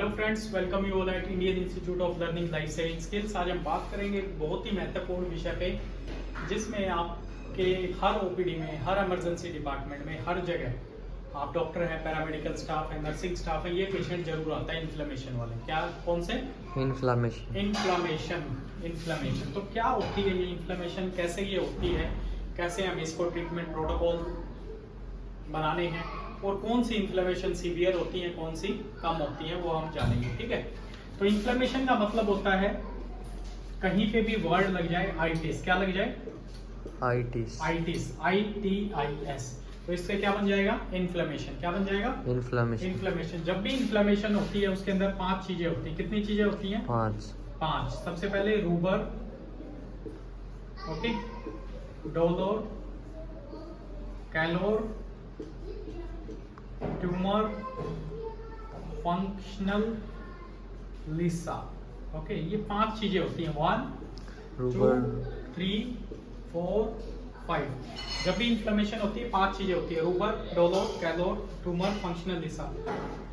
Hello friends, welcome you all at Indian institute of learning life saving skills. आज हम बात करेंगे एक बहुत ही महत्वपूर्ण विषय पे, जिसमें आपके हर ओपीडी में, हर इमरजेंसी डिपार्टमेंट में, हर जगह आप डॉक्टर हैं, पैरामेडिकल स्टाफ है, नर्सिंग स्टाफ है, ये पेशेंट जरूर आता है इन्फ्लेमेशन वाले। क्या, कौन से? इन्फ्लेमेशन। तो क्या होती है ये इन्फ्लेमेशन, कैसे ये होती है, कैसे हम इसको ट्रीटमेंट प्रोटोकॉल बनाने हैं, और कौन सी इन्फ्लेमेशन सीवियर होती है, कौन सी कम होती है, वो हम जानेंगे। ठीक है, तो इन्फ्लेमेशन का मतलब होता है कहीं पे भी वर्ड लग जाए आइटिस। क्या लग जाए? Itis, ITIS। तो इससे क्या बन जाएगा? इन्फ्लेमेशन। क्या बन जाएगा? इन्फ्लेमेशन। जब भी इन्फ्लेमेशन होती है उसके अंदर 5 चीजें होती हैं। कितनी चीजें होती हैं? 5। सबसे पहले रूबर, ओके, डोलोर, कैलोर, ट्यूमर, फंक्शनल लिसा। ओके, ये 5 चीजें होती हैं। 1 2 3 4 5। जब भी इन्फ्लेमेशन होती है 5 चीजें होती है। रूबर, डोलोर, कैलोर, ट्यूमर, फंक्शनल लिसा।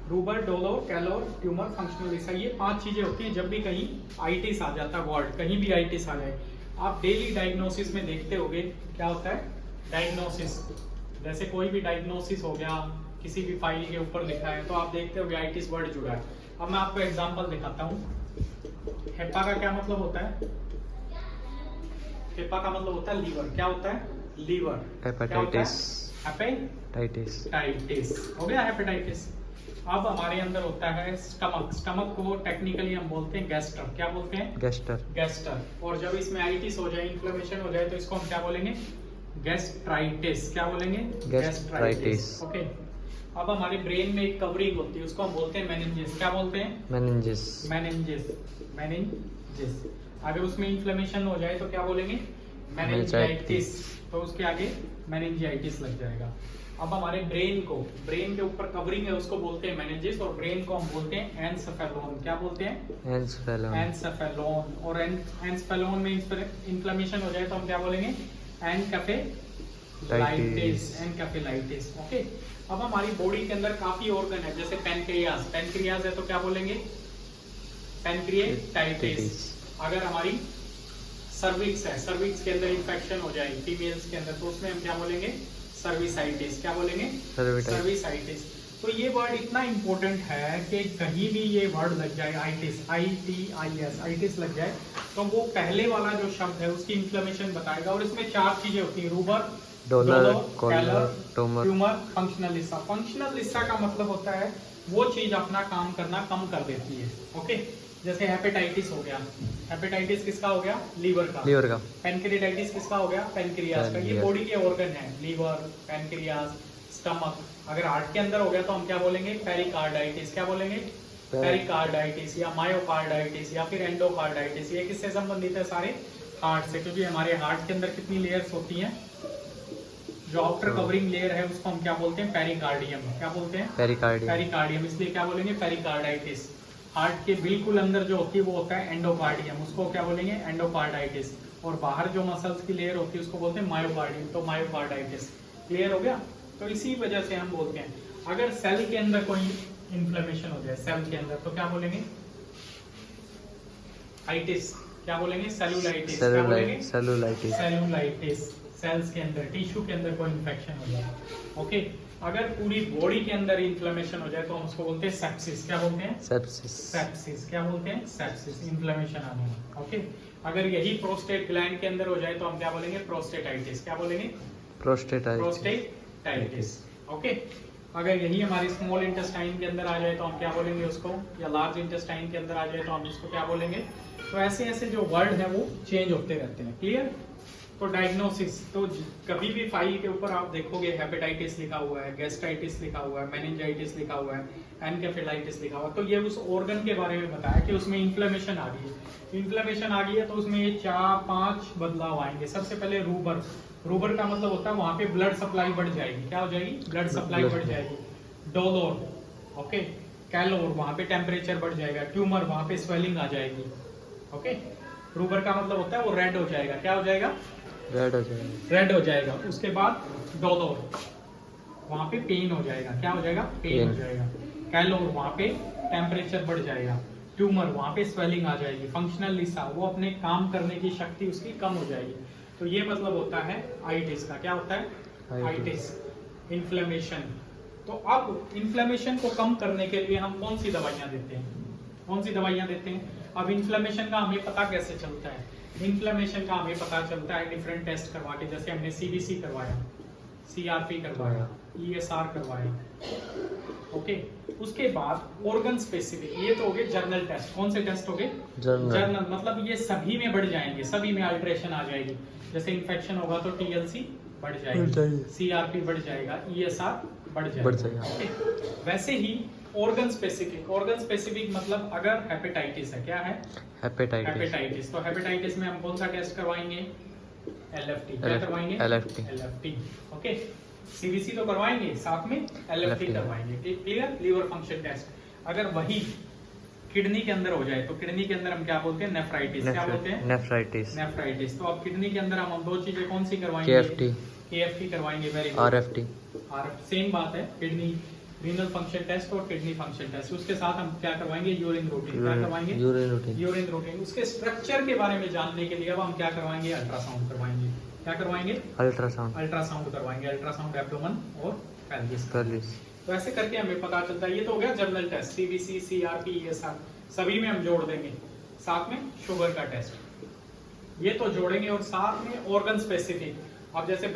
रूबर, डोलोर, कैलोर, ट्यूमर, फंक्शनल लिसा, ये 5 चीजें होती हैं जब भी कहीं आइटिस आ जाता है। वर्ड कहीं भी आइटिस आ जाए, आप डेली डायग्नोसिस में देखते होगे क्या होता है। डायग्नोसिस, जैसे कोई भी डायग्नोसिस हो गया, किसी भी फाइल के ऊपर लिखा है, तो आप देखते हो आइटिस वर्ड जुड़ा है। अब मैं आपको एग्जांपल दिखाता हूँ। हेपा का क्या मतलब होता है? हेपा का मतलब होता है लीवर। क्या होता है? लीवर। हेपेटाइटिस। हो गया हेपेटाइटिस। अब हमारे अंदर होता है स्टमक। स्टमक को टेक्निकली हम बोलते हैं गैस्टर। क्या बोलते हैं? गैस्टर। और जब इसमें आइटिस हो जाए, इन्फ्लेमेशन हो जाए, तो इसको हम क्या बोलेंगे? गैस्ट्राइटिस। क्या बोलेंगे? गैस्ट्राइटिस। ओके। अब हमारे ब्रेन में एक कवरिंग होती है, उसको हम बोलते हैं मेनिंजेस। क्या बोलते हैं? मेनिंजेस। अगर उसमें इन्फ्लेमेशन हो जाए तो क्या बोलेंगे? मेनिंजाइटिस। तो उसके आगे मेनिंजाइटिस लग जाएगा। अब हमारे ब्रेन के ऊपर कवरिंग है, उसको बोलते हैं मेनिंजेस, और ब्रेन को हम बोलते हैं एन्सेफेलोन। क्या बोलते हैं? एन्सेफेलोन। और एन्सेफेलोन में इन्फ्लेमेशन हो जाए तो हम क्या बोलेंगे? एनकेफेलाइटिस। ओके। अब हमारी बॉडी के अंदर काफी ऑर्गन है, जैसे पेनक्रियाज है तो क्या बोलेंगे? पेनक्रिएटाइटिस। अगर हमारी सर्विक्स है, सर्विक्स के अंदर इंफेक्शन हो जाए फीमेल्स के अंदर, तो उसमें हम क्या बोलेंगे? सर्विसाइटिस। क्या बोलेंगे? सर्विसाइटिस। तो ये वर्ड इतना इंपॉर्टेंट है कि कहीं भी ये वर्ड लग जाए, आइटिस, ITIS, आइटिस लग जाए, तो वो पहले वाला जो शब्द है उसकी इन्फ्लेमेशन बताएगा। और इसमें 4 चीजें होती हैं। रूबर, डोलोर, कैलोर, ट्यूमर, फंक्शनल लिसा। फंक्शनल लिसा का मतलब होता है वो चीज अपना काम करना कम कर देती है। ओके, जैसे हेपेटाइटिस हो गया। हेपेटाइटिस किसका हो गया? लीवर का। पेनक्रियाटाइटिस किसका हो गया? पेनक्रियाज का। ये बॉडी के ऑर्गन है, लीवर, पेनक्रियाज, स्टमक। अगर हार्ट के अंदर हो गया तो हम क्या बोलेंगे? पेरिकार्डाइटिस। क्या बोलेंगे? पेरिकार्डाइटिस या मायोकार्डाइटिस या फिर एंडोकार्डाइटिस। ये किससे संबंधित है? सारे हार्ट से, क्योंकि हमारे हार्ट के अंदर कितनी लेयर्स होती हैं? जो आउटर कवरिंग लेयर है उसको हम क्या बोलते हैं? पेरिकार्डियम। क्या बोलते हैं? पेरिकार्डियम। इसलिए क्या बोलेंगे? पेरिकार्डाइटिस। हार्ट के बिल्कुल अंदर जो होती है वो होता है एंडोकार्डियम, उसको क्या बोलेंगे? एंडोकार्डाइटिस। और बाहर जो मसल्स की लेयर होती है उसको बोलते हैं मायोकार्डियम, तो मायोकार्डाइटिस। क्लियर हो गया? तो इसी वजह से हम बोलते हैं अगर सेल के अंदर कोई इन्फ्लेमेशन हो जाए सेल के अंदर, तो क्या बोलेंगे? आइटिस। क्या बोलेंगे? सेलुलाइटिस। क्या बोलेंगे? सेलुलाइटिस। सेल्स के अंदर, टिश्यू के अंदर कोई इन्फेक्शन हो जाए। ओके। अगर पूरी बॉडी के अंदर इन्फ्लेमेशन हो जाए तो हम उसको बोलते हैं सेप्सिस। क्या बोलते हैं? सेप्सिस। क्या बोलते हैं? सेप्सिस। इन्फ्लेमेशन आने में। ओके। अगर यही प्रोस्टेट ग्लैंड के अंदर हो जाए तो हम क्या बोलेंगे? प्रोस्टेटाइटिस। क्या बोलेंगे? प्रोस्टेटाइटिस। ओके। अगर यही हमारी स्मॉल इंटेस्टाइन के अंदर आ जाए तो हम क्या बोलेंगे उसको? या लार्ज इंटेस्टाइन के अंदर आ जाए तो हम उसको क्या बोलेंगे? तो ऐसे ऐसे जो वर्ड है वो चेंज होते रहते हैं। क्लियर? तो डायग्नोसिस, तो कभी भी फाइल के ऊपर आप देखोगे हेपेटाइटिस लिखा हुआ है, गैस्ट्राइटिस लिखा हुआ है, मेनिंजाइटिस लिखा हुआ है, एनकेफेलाइटिस लिखा हुआ है, तो ये उस ऑर्गन के बारे में बताया कि उसमें इन्फ्लेमेशन आ गई है। इन्फ्लेमेशन आ गई है तो उसमें ये 4-5 बदलाव आएंगे। सबसे पहले रूबर। रूबर का मतलब होता है वहां पे ब्लड सप्लाई बढ़ जाएगी। क्या हो जाएगी? ब्लड सप्लाई बढ़ जाएगी। डोलोर, ओके। कैलोर, वहां पे टेम्परेचर बढ़ जाएगा। ट्यूमर, वहां पे स्वेलिंग आ जाएगी। ओके। रूबर का मतलब होता है वो रेड हो जाएगा। क्या हो जाएगा? रेड हो जाएगा। उसके बाद डोलोर, वहां पे पेन हो जाएगा। क्या हो जाएगा? पेन हो जाएगा। कैलोर, वहां पे टेम्परेचर बढ़ जाएगा, ट्यूमर, वहाँ पे स्वेलिंग आ जाएगी, फंक्शनल लिसा, वो अपने काम करने की शक्ति उसकी कम हो जाएगी। तो ये मतलब होता है आइटिस का। क्या होता है? Itis, inflammation. तो अब इन्फ्लेमेशन को कम करने के लिए हम कौन सी दवाइयाँ देते हैं? कौन सी दवाइयाँ देते हैं? अब इन्फ्लेमेशन का हमें पता कैसे चलता है? इन्फ्लेमेशन का हमें पता चलता है डिफरेंट टेस्ट करवा के, जैसे हमने सीबीसी करवाया, सीआरपी करवाया, ईएसआर करवाया, ओके। उसके बाद ऑर्गन स्पेसिफिक, ये तो हो गए जर्नल टेस्ट। कौन से टेस्ट हो गए? जर्नल। मतलब ये सभी में बढ़ जाएंगे, सभी में अल्ट्रेशन आ जाएगी। जैसे इन्फेक्शन होगा तो टीएलसी बढ़ जाएगी, सीआरपी बढ़ जाएगा, ईएसआर बढ़ जाएगा, ओके। वैसे ही ऑर्गन स्पेसिफिक, ऑर्गन स्पेसिफिक मतलब अगर हेपेटाइटिस है, क्या है? हेपेटाइटिस। तो हेपेटाइटिस में हम कौन सा टेस्ट करवाएंगे? एलएफटी। क्या करवाएंगे? LFT, okay. सीबीसी तो करवाएंगे, साथ में एलएफटी करवाएंगे, क्लियर? Liver function test. अगर वही किडनी के अंदर हो जाए तो किडनी के अंदर हम क्या बोलते हैं? नेफ्राइटिस। क्या बोलते हैं? नेफ्राइटिस। तो अब किडनी के अंदर हम दो चीजें कौन सी करवाएंगे? केएफटी करवाएंगे, वेरी गुड। आरएफटी, सेम बात है, किडनी रीनल फंक्शन टेस्ट और किडनी फंक्शन टेस्ट। उसके साथ हम क्या करवाएंगे? Urine routine. क्या करवाएंगे? Urine routine. उसके स्ट्रक्चर के बारे में जानने के लिए अब हम क्या करवाएंगे? अल्ट्रासाउंड करवाएंगे। क्या करवाएंगे? अल्ट्रासाउंड करवाएंगे, अल्ट्रासाउंड एब्डोमेन और पेल्विस। तो ऐसे करके हमें पता चलता है। ये तो हो गया general test, CBC, CRP, ESR, सभी में हम जोड़ देंगे, साथ में शुगर का टेस्ट, ये तो जोड़ेंगे। और साथ में ऑर्गन स्पेसिफिक, अब जैसे